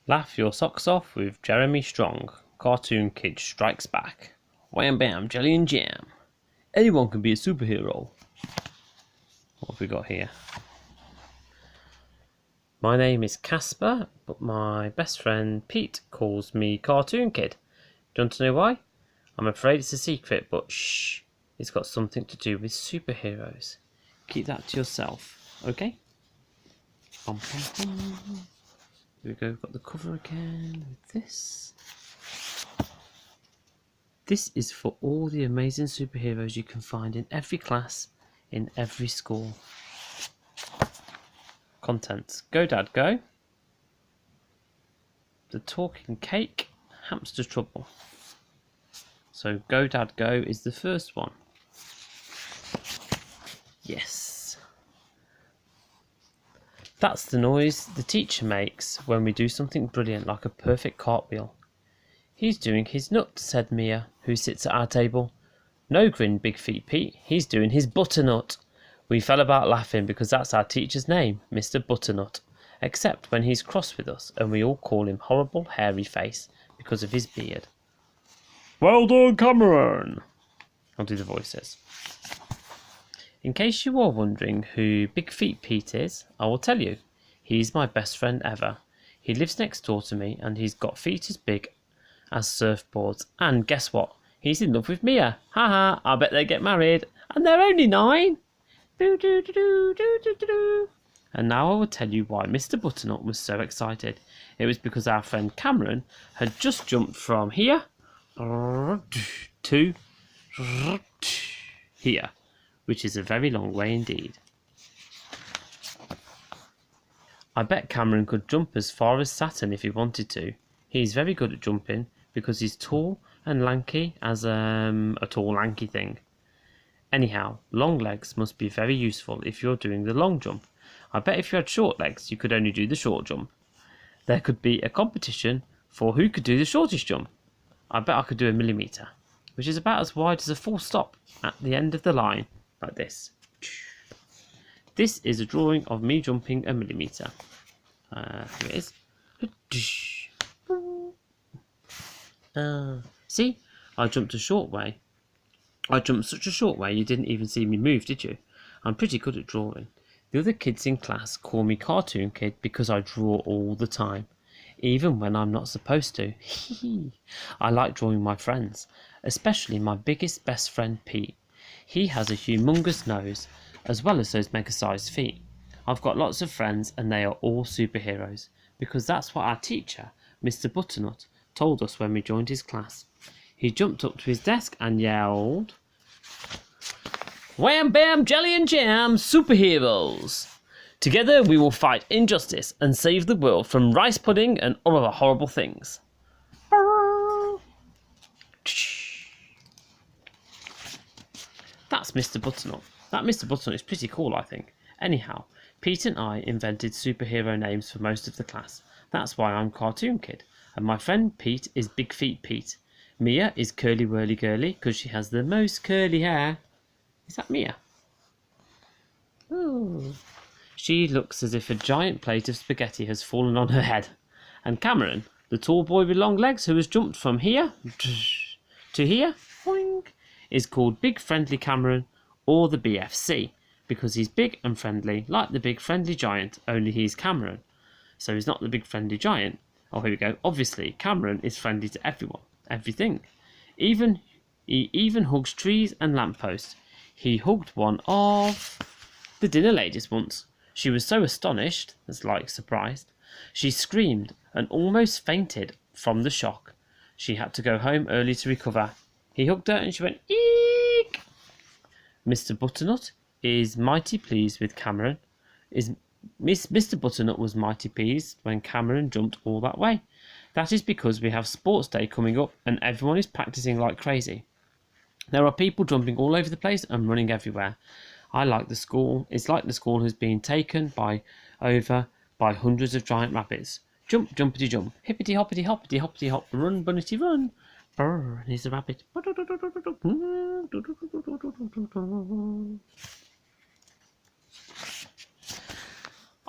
Laugh your socks off with Jeremy Strong. Cartoon Kid strikes back. Wham bam, jelly and jam. Anyone can be a superhero. What have we got here? My name is Casper, but my best friend Pete calls me Cartoon Kid. Do you want to know why? I'm afraid it's a secret, but shh. It's got something to do with superheroes. Keep that to yourself, okay? Bum, bum, bum. Here we go, we've got the cover again with this. This is for all the amazing superheroes you can find in every class, in every school. Contents: Go Dad Go, The Talking Cake, Hamster Trouble. So Go Dad Go is the first one. Yes. That's the noise the teacher makes when we do something brilliant like a perfect cartwheel. He's doing his nut, said Mia, who sits at our table. No, grinned Big Feet Pete, he's doing his butternut. We fell about laughing because that's our teacher's name, Mr. Butternut, except when he's cross with us and we all call him Horrible Hairy Face because of his beard. Well done, Cameron! I'll do the voices. In case you are wondering who Big Feet Pete is, I will tell you. He's my best friend ever. He lives next door to me and he's got feet as big as surfboards. And guess what? He's in love with Mia. Haha, I bet they get married. And they're only 9. And now I will tell you why Mr. Butternut was so excited. It was because our friend Cameron had just jumped from here to here, which is a very long way indeed. I bet Cameron could jump as far as Saturn if he wanted to. He's very good at jumping because he's tall and lanky as a tall lanky thing. Anyhow, long legs must be very useful if you're doing the long jump. I bet if you had short legs, you could only do the short jump. There could be a competition for who could do the shortest jump. I bet I could do a millimetre, which is about as wide as a full stop at the end of the line, like this. This is a drawing of me jumping a millimetre. Here it is. See, I jumped a short way. I jumped such a short way you didn't even see me move, did you? I'm pretty good at drawing. The other kids in class call me Cartoon Kid because I draw all the time, even when I'm not supposed to. I like drawing my friends, especially my biggest best friend Pete. He has a humongous nose, as well as those mega-sized feet. I've got lots of friends and they are all superheroes, because that's what our teacher, Mr. Butternut, told us when we joined his class. He jumped up to his desk and yelled, Wham bam jelly and jam, superheroes! Together we will fight injustice and save the world from rice pudding and other horrible things. That's Mr. Butternut. That Mr. Butternut is pretty cool, I think. Anyhow, Pete and I invented superhero names for most of the class. That's why I'm Cartoon Kid. And my friend Pete is Big Feet Pete. Mia is Curly Whirly Girly because she has the most curly hair. Is that Mia? Ooh. She looks as if a giant plate of spaghetti has fallen on her head. And Cameron, the tall boy with long legs who has jumped from here to here, boing, is called Big Friendly Cameron, or the BFC, because he's big and friendly, like the Big Friendly Giant, only he's Cameron. So he's not the Big Friendly Giant. Oh, here we go. Obviously, Cameron is friendly to everyone, everything. He even hugs trees and lampposts. He hugged one of the dinner ladies once. She was so astonished, as like surprised, she screamed and almost fainted from the shock. She had to go home early to recover. He hugged her and she went, eek! Mr. Butternut is mighty pleased with Cameron. Mr. Butternut was mighty pleased when Cameron jumped all that way. That is because we have sports day coming up and everyone is practicing like crazy. There are people jumping all over the place and running everywhere. It's like the school has been taken over by hundreds of giant rabbits. Jump, jumpity jump, hippity hoppity hoppity hoppity hop, run bunnity run. Brr, here's the rabbit.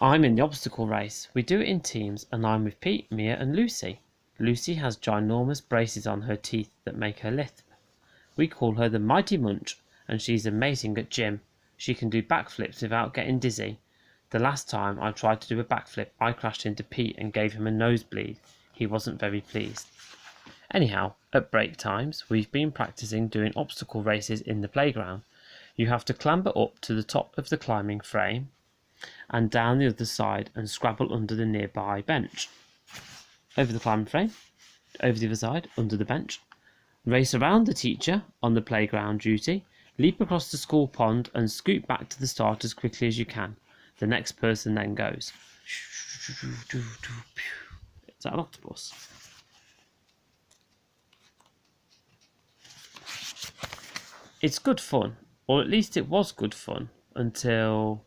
I'm in the obstacle race. We do it in teams, and I'm with Pete, Mia, and Lucy. Lucy has ginormous braces on her teeth that make her lisp. We call her the Mighty Munch, and she's amazing at gym. She can do backflips without getting dizzy. The last time I tried to do a backflip, I crashed into Pete and gave him a nosebleed. He wasn't very pleased. Anyhow, at break times, we've been practicing doing obstacle races in the playground. You have to clamber up to the top of the climbing frame and down the other side and scrabble under the nearby bench. Over the climbing frame, over the other side, under the bench. Race around the teacher on the playground duty, leap across the school pond and scoot back to the start as quickly as you can. The next person then goes. Is that an octopus? It's good fun, or at least it was good fun until...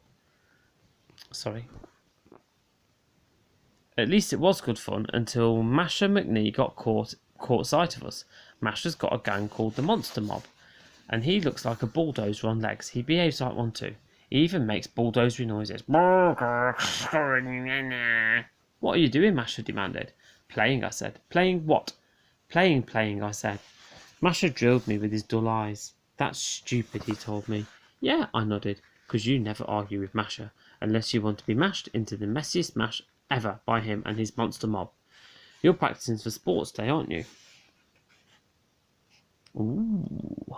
At least it was good fun until Masher McNee got caught sight of us. Masher's got a gang called the Monster Mob, and he looks like a bulldozer on legs. He behaves like one too. He even makes bulldozery noises. What are you doing, Masher demanded. Playing, I said. Playing what? Playing, I said. Masher drilled me with his dull eyes. That's stupid, he told me. Yeah, I nodded, because you never argue with Masher, unless you want to be mashed into the messiest mash ever by him and his monster mob. You're practicing for sports day, aren't you? Ooh.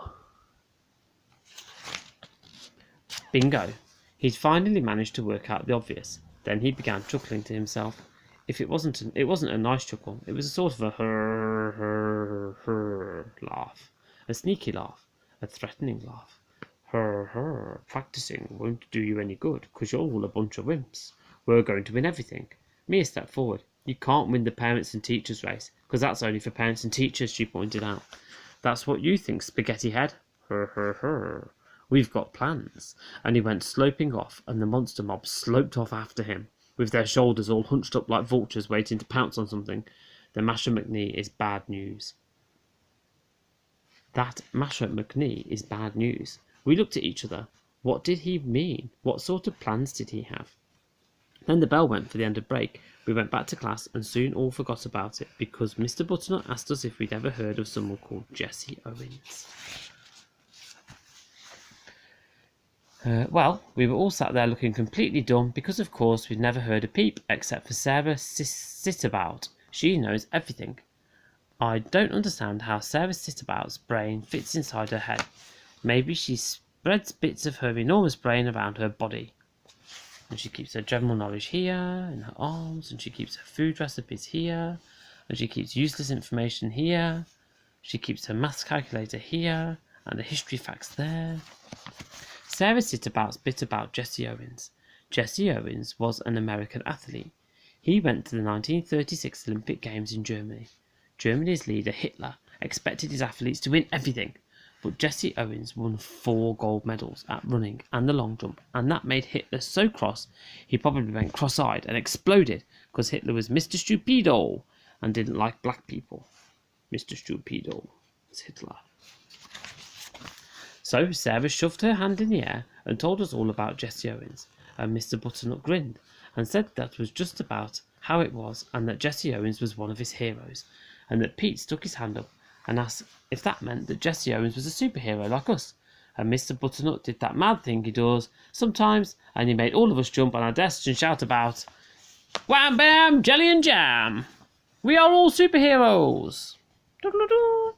Bingo. He'd finally managed to work out the obvious. Then he began chuckling to himself. It wasn't a nice chuckle. It was a sort of a her laugh. A sneaky laugh. A threatening laugh. Practicing won't do you any good, 'cause you're all a bunch of wimps. We're going to win everything. Mia stepped forward. You can't win the parents and teachers race, 'cause that's only for parents and teachers, she pointed out. That's what you think, Spaghetti Head. We've got plans. And he went sloping off, and the monster mob sloped off after him, with their shoulders all hunched up like vultures waiting to pounce on something. The Masher McNee is bad news. That Masher McNee is bad news. We looked at each other. What did he mean? What sort of plans did he have? Then the bell went for the end of break. We went back to class and soon all forgot about it because Mr. Butternut asked us if we'd ever heard of someone called Jesse Owens. Well, we were all sat there looking completely dumb because, of course, we'd never heard a peep except for Sarah Sitabout. She knows everything. I don't understand how Sarah Sitabout's brain fits inside her head. Maybe she spreads bits of her enormous brain around her body. And she keeps her general knowledge here, in her arms, and she keeps her food recipes here, and she keeps useless information here. She keeps her maths calculator here, and the history facts there. Sarah Sitabout's bit about Jesse Owens. Jesse Owens was an American athlete. He went to the 1936 Olympic Games in Germany. Germany's leader, Hitler, expected his athletes to win everything, but Jesse Owens won 4 gold medals at running and the long jump, and that made Hitler so cross he probably went cross-eyed and exploded because Hitler was Mr. Stupido and didn't like black people. Mr. Stupido was Hitler. So Sarah shoved her hand in the air and told us all about Jesse Owens, and Mr. Butternut grinned and said that was just about how it was, and that Jesse Owens was one of his heroes, and that Pete stuck his hand up and asked if that meant that Jesse Owens was a superhero like us. And Mr. Butternut did that mad thing he does sometimes, and he made all of us jump on our desks and shout about, "Wham bam, jelly and jam! We are all superheroes!" Doodle-doo.